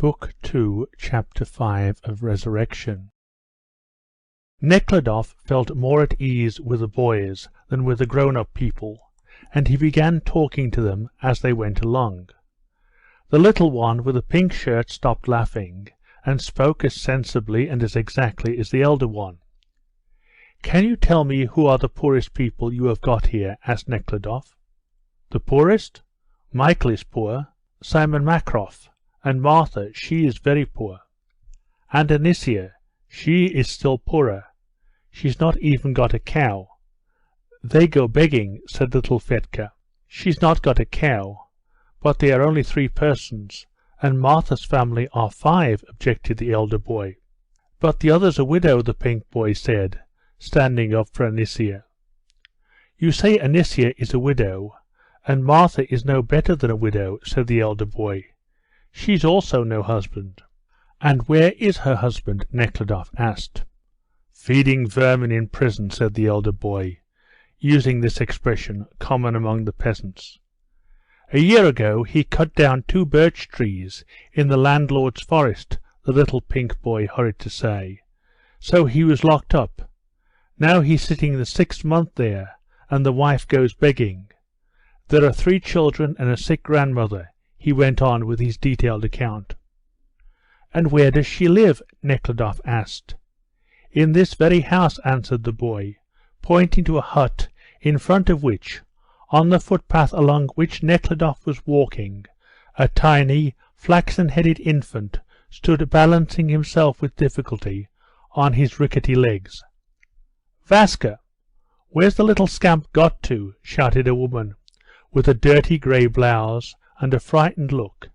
Book 2, Chapter 5 of Resurrection. Nekhludoff felt more at ease with the boys than with the grown-up people, and he began talking to them as they went along. The little one with the pink shirt stopped laughing, and spoke as sensibly and as exactly as the elder one. "Can you tell me who are the poorest people you have got here?" asked Nekhludoff. "The poorest? Michael is poor, Simon Makrov, and Martha, she is very poor. And Anisia, she is still poorer. She's not even got a cow." "They go begging," said little Fetka. "She's not got a cow, but they are only 3 persons, and Martha's family are 5, objected the elder boy. "But the other's a widow," the pink boy said, standing up for Anisia. "You say Anisia is a widow, and Martha is no better than a widow," said the elder boy. "She's also no husband." "And where is her husband?" Nekhludoff asked. "Feeding vermin in prison," said the elder boy, using this expression, common among the peasants. "A year ago he cut down 2 birch trees in the landlord's forest," the little pink boy hurried to say. "So he was locked up. Now he's sitting the 6th month there, and the wife goes begging. There are 3 children and a sick grandmother," he went on with his detailed account. "And where does she live?" Nekhludoff asked. "In this very house," answered the boy, pointing to a hut in front of which, on the footpath along which Nekhludoff was walking, a tiny, flaxen-headed infant stood balancing himself with difficulty on his rickety legs. "Vaska, where's the little scamp got to?" shouted a woman with a dirty grey blouse and a frightened look,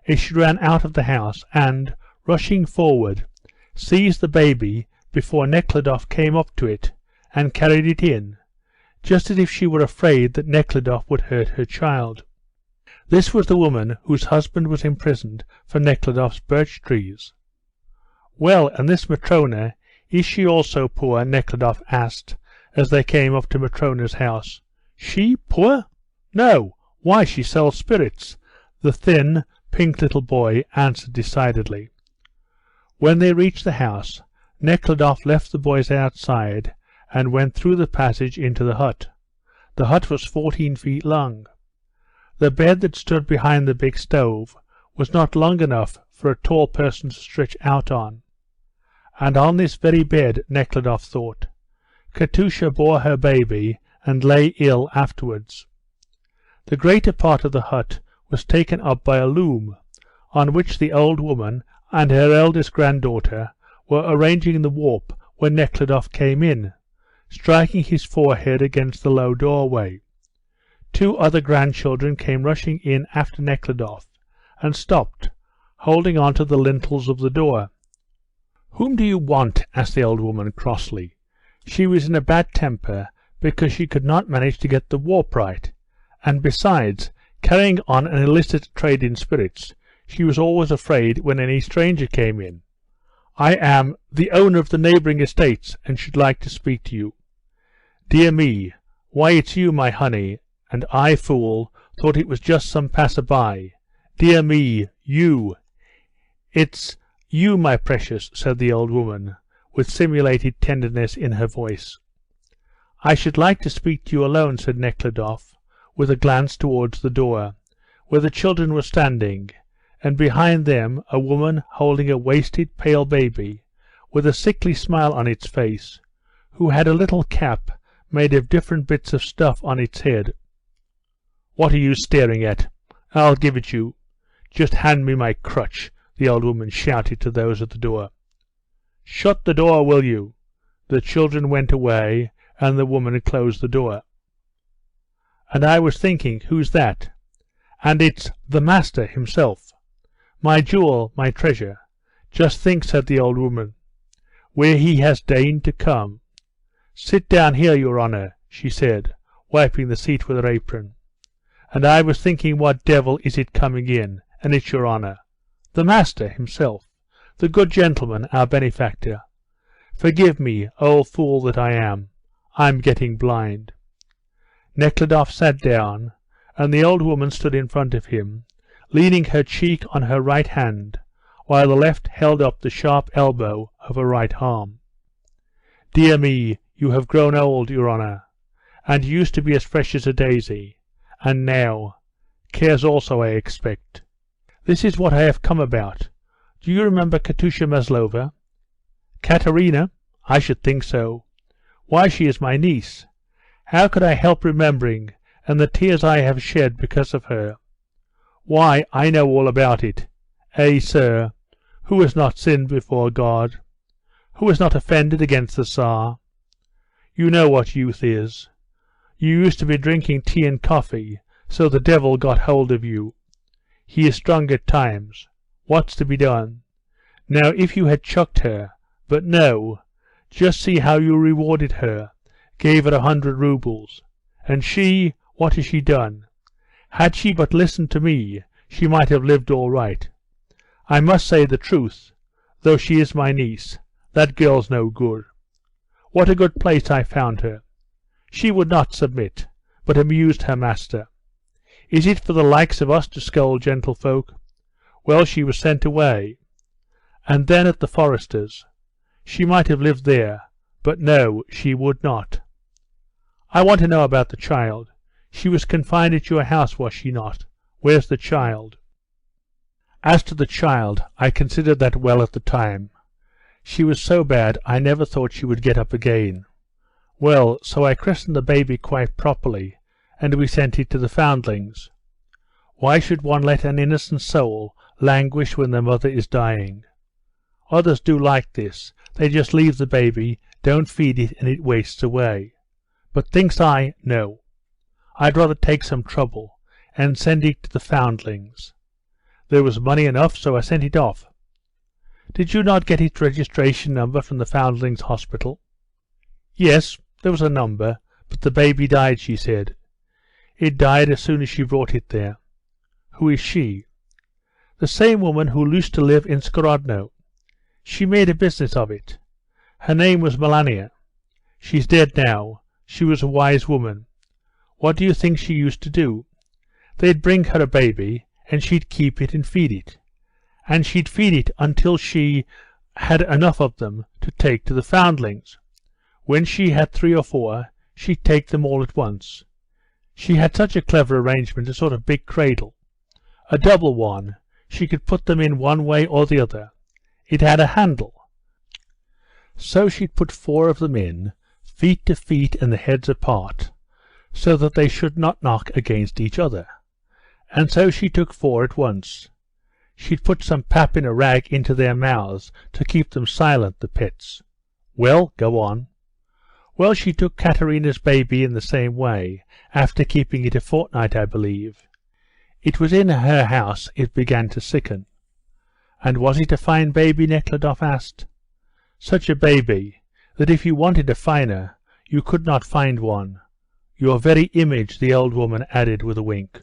as she ran out of the house and, rushing forward, seized the baby before Nekhludoff came up to it, and carried it in, just as if she were afraid that Nekhludoff would hurt her child. This was the woman whose husband was imprisoned for Nekhludoff's birch trees. "Well, and this Matrona, is she also poor?" Nekhludoff asked, as they came up to Matrona's house. "She poor? No. Why, she sells spirits," the thin, pink little boy answered decidedly. When they reached the house, Nekhludoff left the boys outside and went through the passage into the hut. The hut was 14 feet long. The bed that stood behind the big stove was not long enough for a tall person to stretch out on. And on this very bed, Nekhludoff thought, Katusha bore her baby and lay ill afterwards. The greater part of the hut was taken up by a loom, on which the old woman and her eldest granddaughter were arranging the warp when Nekhludoff came in, striking his forehead against the low doorway. 2 other grandchildren came rushing in after Nekhludoff, and stopped, holding on to the lintels of the door. "Whom do you want?" asked the old woman crossly. She was in a bad temper because she could not manage to get the warp right, and besides carrying on an illicit trade in spirits, she was always afraid when any stranger came in. "I am the owner of the neighbouring estates, and should like to speak to you." "Dear me, why it's you, my honey, and I, fool, thought it was just some passer-by. Dear me, you." "It's you, my precious," said the old woman, with simulated tenderness in her voice. "I should like to speak to you alone," said Nekhludoff, with a glance towards the door, where the children were standing, and behind them a woman holding a wasted, pale baby, with a sickly smile on its face, who had a little cap made of different bits of stuff on its head. "What are you staring at? I'll give it you. Just hand me my crutch," the old woman shouted to those at the door. "Shut the door, will you?" The children went away, and the woman closed the door. "And I was thinking, who's that? And it's the master himself. My jewel, my treasure. Just think," said the old woman, "where he has deigned to come. Sit down here, your honour," she said, wiping the seat with her apron. "And I was thinking what devil is it coming in, and it's your honour. The master himself, the good gentleman, our benefactor. Forgive me, old fool that I am. I'm getting blind." Nekhludoff sat down, and the old woman stood in front of him, leaning her cheek on her right hand, while the left held up the sharp elbow of her right arm. "Dear me, you have grown old, your honour, and you used to be as fresh as a daisy, and now cares also, I expect. This is what I have come about. Do you remember Katusha Maslova?" "Katerina? I should think so. Why, she is my niece. How could I help remembering, and the tears I have shed because of her? Why, I know all about it. Eh, sir, who has not sinned before God? Who has not offended against the Tsar? You know what youth is. You used to be drinking tea and coffee, so the devil got hold of you. He is strong at times. What's to be done? Now if you had chucked her, but no, just see how you rewarded her, gave her 100 roubles. And she, what has she done? Had she but listened to me, she might have lived all right. I must say the truth, though she is my niece, that girl's no good. What a good place I found her. She would not submit, but amused her master. Is it for the likes of us to scold gentlefolk? Well, she was sent away. And then at the Foresters. She might have lived there, but no, she would not. I want to know about the child. She was confined at your house, was she not? Where's the child?" "As to the child, I considered that well at the time. She was so bad I never thought she would get up again. Well, so I christened the baby quite properly, and we sent it to the Foundlings. Why should one let an innocent soul languish when the mother is dying? Others do like this. They just leave the baby, don't feed it, and it wastes away. But thinks I, no. I'd rather take some trouble, and send it to the Foundlings. There was money enough, so I sent it off." "Did you not get its registration number from the Foundlings Hospital?" "Yes, there was a number, but the baby died," she said. "It died as soon as she brought it there." "Who is she?" "The same woman who used to live in Skorodno. She made a business of it. Her name was Melania. She's dead now. She was a wise woman. What do you think she used to do? They'd bring her a baby, and she'd keep it and feed it. And she'd feed it until she had enough of them to take to the Foundlings. When she had 3 or 4, she'd take them all at once. She had such a clever arrangement, a sort of big cradle. A double one. She could put them in one way or the other. It had a handle. So she'd put 4 of them in, feet to feet and the heads apart, so that they should not knock against each other. And so she took 4 at once. She'd put some pap in a rag into their mouths to keep them silent, the pets. Well, go on." "Well, she took Katerina's baby in the same way, after keeping it a fortnight, I believe. It was in her house it began to sicken." "And was it a fine baby?" Nekhludoff asked. "Such a baby that if you wanted a finer, you could not find one. Your very image," the old woman added with a wink.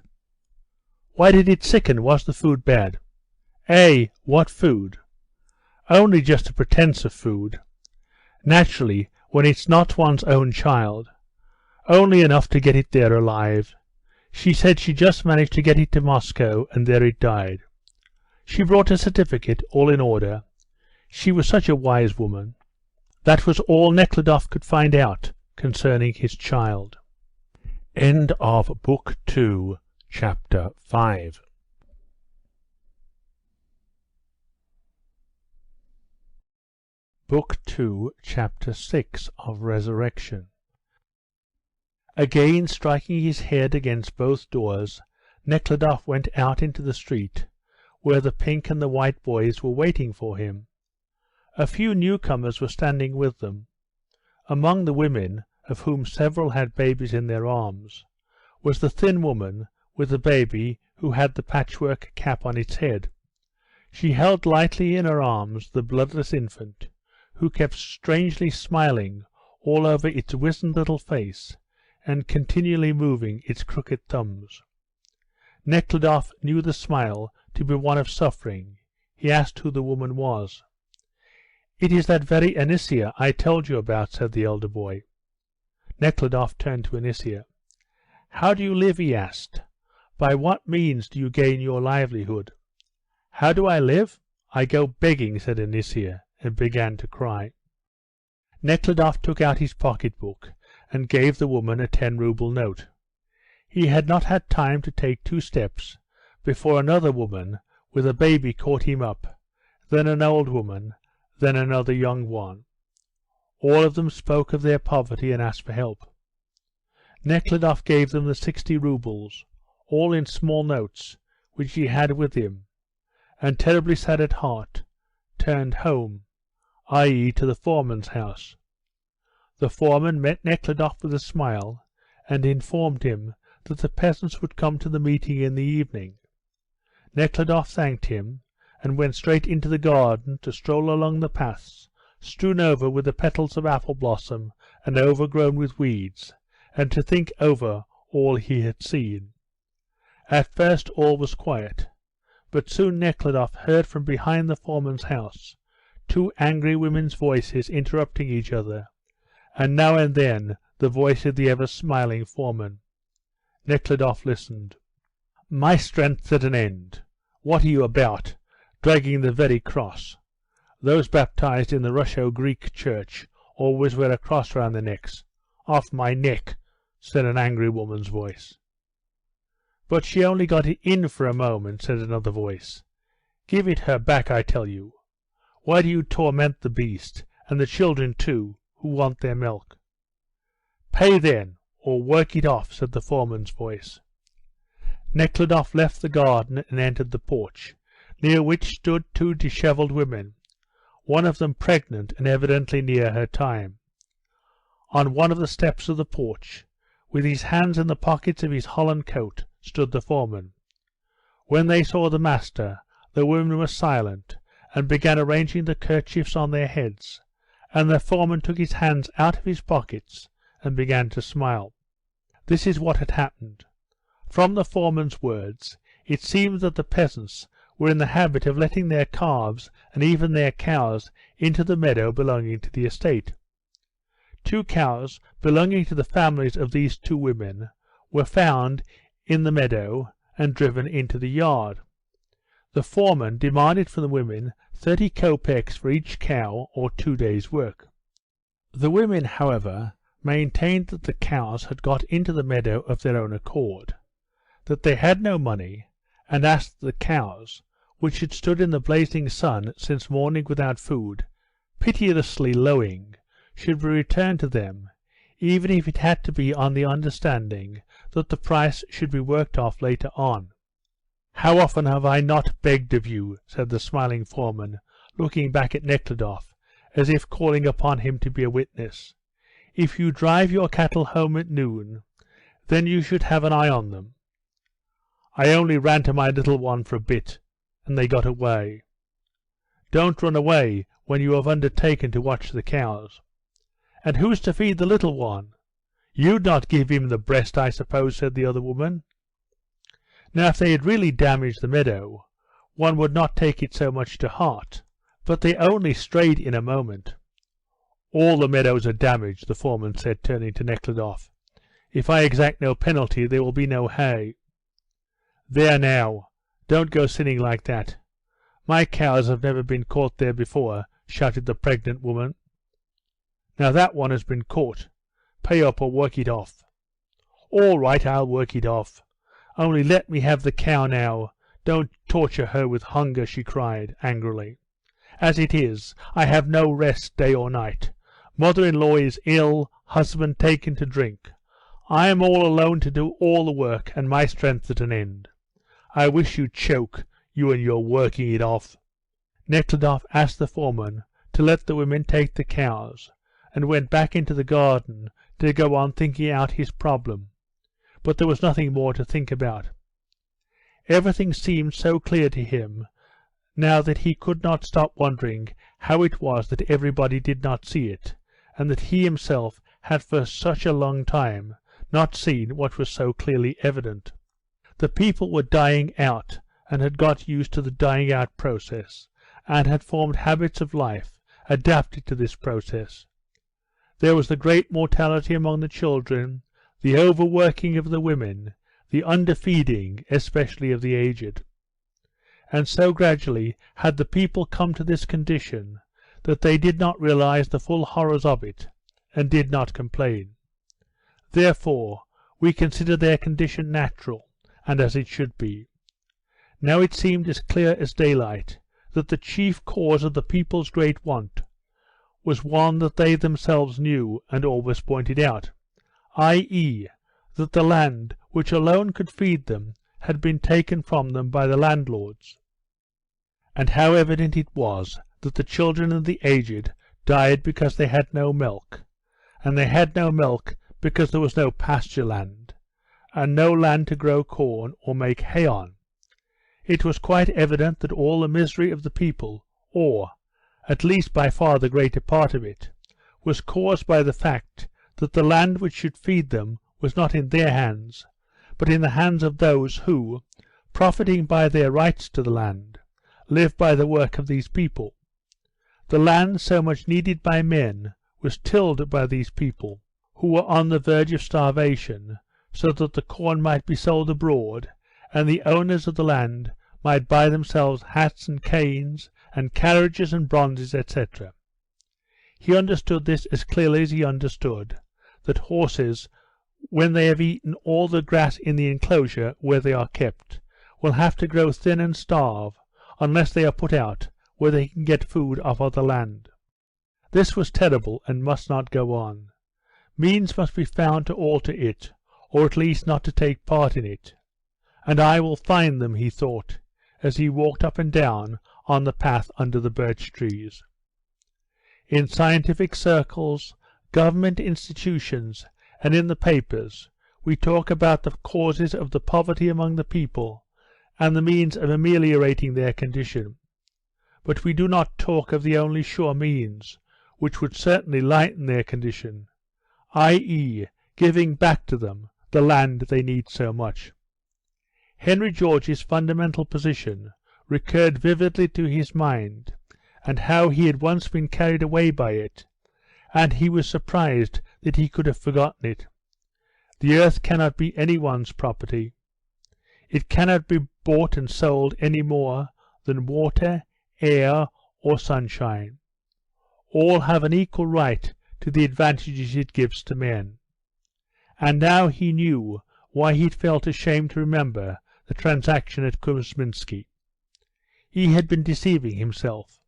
"Why did it sicken? Was the food bad?" "Eh, what food?" "Only just a pretence of food. Naturally, when it's not one's own child. Only enough to get it there alive. She said she just managed to get it to Moscow, and there it died. She brought a certificate, all in order. She was such a wise woman." That was all Nekhludoff could find out concerning his child. End of Book 2, Chapter 5. Book 2, Chapter 6 of Resurrection. Again striking his head against both doors, Nekhludoff went out into the street, where the pink and the white boys were waiting for him. A few newcomers were standing with them. Among the women, of whom several had babies in their arms, was the thin woman with the baby who had the patchwork cap on its head. She held lightly in her arms the bloodless infant, who kept strangely smiling all over its wizened little face, and continually moving its crooked thumbs. Nekhludoff knew the smile to be one of suffering. He asked who the woman was. "It is that very Anisia I told you about," said the elder boy. Nekhludoff turned to Anisia. "How do you live?" he asked. "By what means do you gain your livelihood?" "How do I live? I go begging, said Anisia, and began to cry. Nekhludoff took out his pocket-book and gave the woman a 10-rouble note. He had not had time to take 2 steps before another woman with a baby caught him up, then an old woman, then another young one. All of them spoke of their poverty and asked for help. Nekhludoff gave them the 60 roubles, all in small notes, which he had with him, and terribly sad at heart, turned home, i.e. to the foreman's house. The foreman met Nekhludoff with a smile, and informed him that the peasants would come to the meeting in the evening. Nekhludoff thanked him, and went straight into the garden to stroll along the paths, strewn over with the petals of apple blossom and overgrown with weeds, and to think over all he had seen. At first all was quiet, but soon Nekhludoff heard from behind the foreman's house 2 angry women's voices interrupting each other, and now and then the voice of the ever-smiling foreman. Nekhludoff listened. "My strength's at an end. What are you about, dragging the very cross? Those baptized in the Russo-Greek Church always wear a cross round their necks." "Off my neck," said an angry woman's voice. "But she only got it in for a moment," said another voice. "Give it her back, I tell you. Why do you torment the beast, and the children too, who want their milk?" "Pay then, or work it off," said the foreman's voice. Nekhludoff left the garden and entered the porch, near which stood 2 dishevelled women, one of them pregnant and evidently near her time. On one of the steps of the porch, with his hands in the pockets of his holland coat, stood the foreman. When they saw the master, the women were silent, and began arranging the kerchiefs on their heads, and the foreman took his hands out of his pockets and began to smile. This is what had happened. From the foreman's words, it seemed that the peasants were in the habit of letting their calves and even their cows into the meadow belonging to the estate. 2 cows belonging to the families of these 2 women were found in the meadow and driven into the yard. The foreman demanded from the women 30 kopecks for each cow, or 2 days' work. The women, however, maintained that the cows had got into the meadow of their own accord, that they had no money, and asked that the cows, which had stood in the blazing sun since morning without food, piteously lowing, should be returned to them, even if it had to be on the understanding that the price should be worked off later on. "How often have I not begged of you," said the smiling foreman, looking back at Nekhludoff, as if calling upon him to be a witness. "If you drive your cattle home at noon, then you should have an eye on them. I only ran to my little one for a bit, and they got away." "Don't run away when you have undertaken to watch the cows." "And who's to feed the little one? You'd not give him the breast, I suppose," said the other woman. Now if they had really damaged the meadow, one would not take it so much to heart, but they only strayed in a moment. "All the meadows are damaged," the foreman said, turning to Nekhludoff. "If I exact no penalty, there will be no hay." "There now, don't go sinning like that. My cows have never been caught there before," shouted the pregnant woman. "Now that one has been caught. Pay up or work it off." "All right, I'll work it off. Only let me have the cow now. Don't torture her with hunger," she cried angrily. "As it is, I have no rest day or night. Mother-in-law is ill, husband taken to drink. I am all alone to do all the work, and my strength at an end. I wish you'd choke, you and your working it off." Nekhludoff asked the foreman to let the women take the cows, and went back into the garden to go on thinking out his problem. But there was nothing more to think about. Everything seemed so clear to him now that he could not stop wondering how it was that everybody did not see it, and that he himself had for such a long time not seen what was so clearly evident. The people were dying out, and had got used to the dying out process, and had formed habits of life adapted to this process. There was the great mortality among the children, the overworking of the women, the underfeeding, especially of the aged. and so gradually had the people come to this condition that they did not realize the full horrors of it, and did not complain. Therefore we consider their condition natural, and as it should be. Now it seemed as clear as daylight that the chief cause of the people's great want was one that they themselves knew and always pointed out, i.e., that the land which alone could feed them had been taken from them by the landlords. And how evident it was that the children and the aged died because they had no milk, and they had no milk because there was no pasture land, and no land to grow corn or make hay on. It was quite evident that all the misery of the people, or, at least by far the greater part of it, was caused by the fact that the land which should feed them was not in their hands, but in the hands of those who, profiting by their rights to the land, live by the work of these people. The land so much needed by men was tilled by these people, who were on the verge of starvation, so that the corn might be sold abroad, and the owners of the land might buy themselves hats and canes, and carriages and bronzes, etc. He understood this as clearly as he understood that horses, when they have eaten all the grass in the enclosure where they are kept, will have to grow thin and starve, unless they are put out where they can get food off other land. This was terrible, and must not go on. Means must be found to alter it, or at least not to take part in it. And I will find them, he thought, as he walked up and down on the path under the birch trees. In scientific circles, government institutions, and in the papers, we talk about the causes of the poverty among the people, and the means of ameliorating their condition. But we do not talk of the only sure means, which would certainly lighten their condition, i.e., giving back to them the land they need so much. Henry George's fundamental position recurred vividly to his mind, and how he had once been carried away by it, and he was surprised that he could have forgotten it. The earth cannot be any one's property. It cannot be bought and sold any more than water, air, or sunshine. All have an equal right to the advantages it gives to men. And now he knew why he felt ashamed to remember the transaction at Kuzminsky. He had been deceiving himself.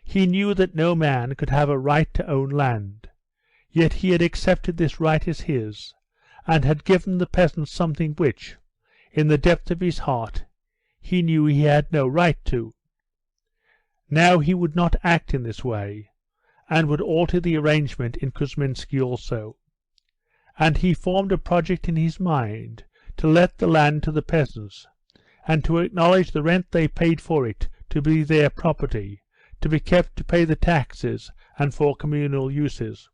He knew that no man could have a right to own land, yet he had accepted this right as his, and had given the peasants something which, in the depth of his heart, he knew he had no right to. Now he would not act in this way, and would alter the arrangement in Kuzminsky also. And he formed a project in his mind to let the land to the peasants, and to acknowledge the rent they paid for it to be their property, to be kept to pay the taxes and for communal uses.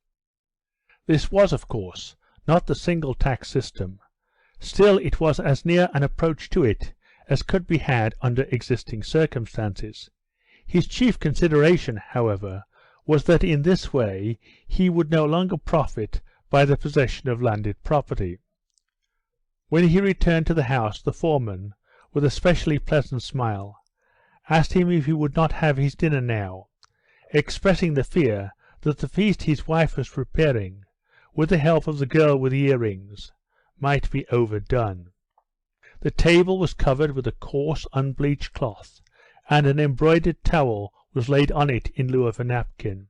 This was, of course, not the single tax system. Still it was as near an approach to it as could be had under existing circumstances. His chief consideration, however, was that in this way he would no longer profit by the possession of landed property. When he returned to the house, the foreman, with a specially pleasant smile, asked him if he would not have his dinner now, expressing the fear that the feast his wife was preparing, with the help of the girl with the earrings, might be overdone. The table was covered with a coarse unbleached cloth, and an embroidered towel was laid on it in lieu of a napkin.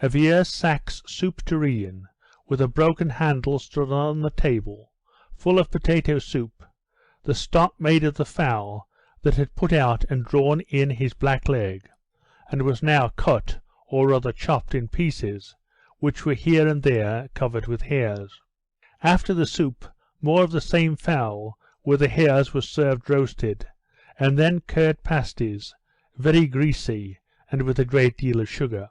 A Vier Saxe soup tureen with a broken handle stood on the table, full of potato soup, the stock made of the fowl that had put out and drawn in his black leg, and was now cut, or rather chopped in pieces, which were here and there covered with hairs. After the soup, more of the same fowl with the hairs was served roasted, and then curd pasties, very greasy, and with a great deal of sugar.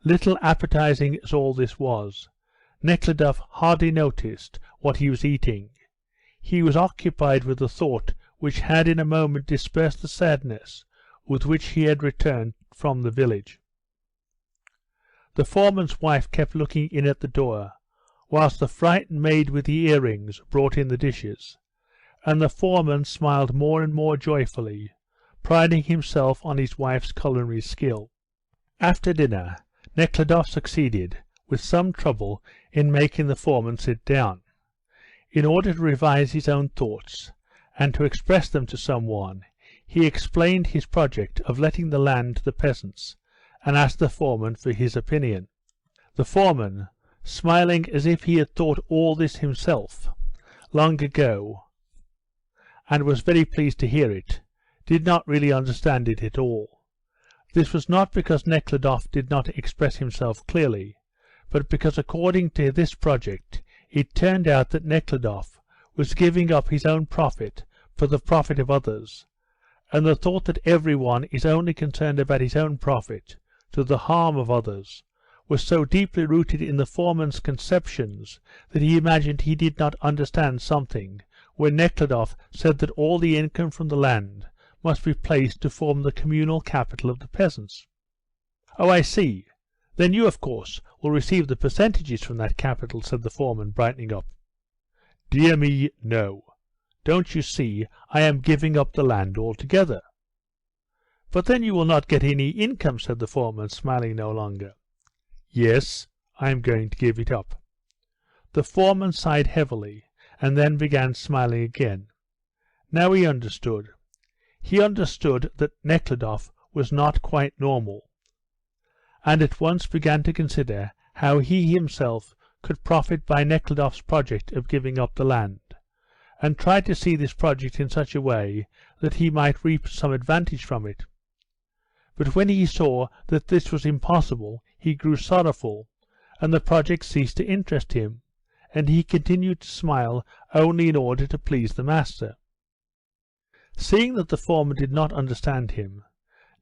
Little appetizing as all this was, Nekhludoff hardly noticed what he was eating. He was occupied with the thought which had in a moment dispersed the sadness with which he had returned from the village. The foreman's wife kept looking in at the door, whilst the frightened maid with the earrings brought in the dishes, and the foreman smiled more and more joyfully, priding himself on his wife's culinary skill. After dinner Nekhludoff succeeded, with some trouble, in making the foreman sit down. In order to revise his own thoughts, and to express them to someone, he explained his project of letting the land to the peasants, and asked the foreman for his opinion. The foreman, smiling as if he had thought all this himself long ago, and was very pleased to hear it, did not really understand it at all. This was not because Nekhludoff did not express himself clearly, but because according to this project it turned out that Nekhludoff was giving up his own profit for the profit of others, and the thought that everyone is only concerned about his own profit to the harm of others was so deeply rooted in the foreman's conceptions that he imagined he did not understand something when Nekhludoff said that all the income from the land must be placed to form the communal capital of the peasants. "Oh, I see. Then you, of course, will receive the percentages from that capital," said the foreman, brightening up. "Dear me, no. Don't you see, I am giving up the land altogether." "But then you will not get any income," said the foreman, smiling no longer. "Yes, I am going to give it up." The foreman sighed heavily, and then began smiling again. Now he understood. He understood that Nekhludoff was not quite normal, and at once began to consider how he himself could profit by Nekhludoff's project of giving up the land, and tried to see this project in such a way that he might reap some advantage from it. But when he saw that this was impossible, he grew sorrowful, and the project ceased to interest him, and he continued to smile only in order to please the master. Seeing that the foreman did not understand him,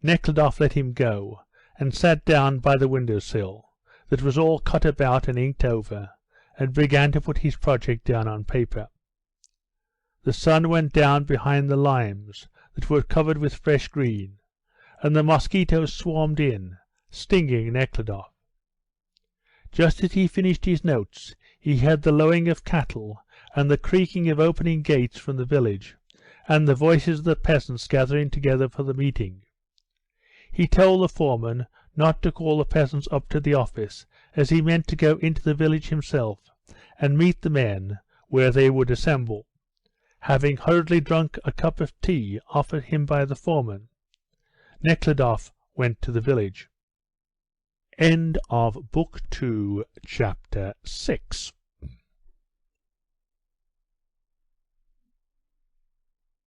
Nekhludoff let him go, and sat down by the window-sill, that was all cut about and inked over, and began to put his project down on paper. The sun went down behind the limes, that were covered with fresh green, and the mosquitoes swarmed in, stinging Nekhludoff. Just as he finished his notes, he heard the lowing of cattle, and the creaking of opening gates from the village, and the voices of the peasants gathering together for the meeting. He told the foreman not to call the peasants up to the office, as he meant to go into the village himself, and meet the men where they would assemble. Having hurriedly drunk a cup of tea offered him by the foreman, Nekhludoff went to the village. End of Book 2, Chapter 6.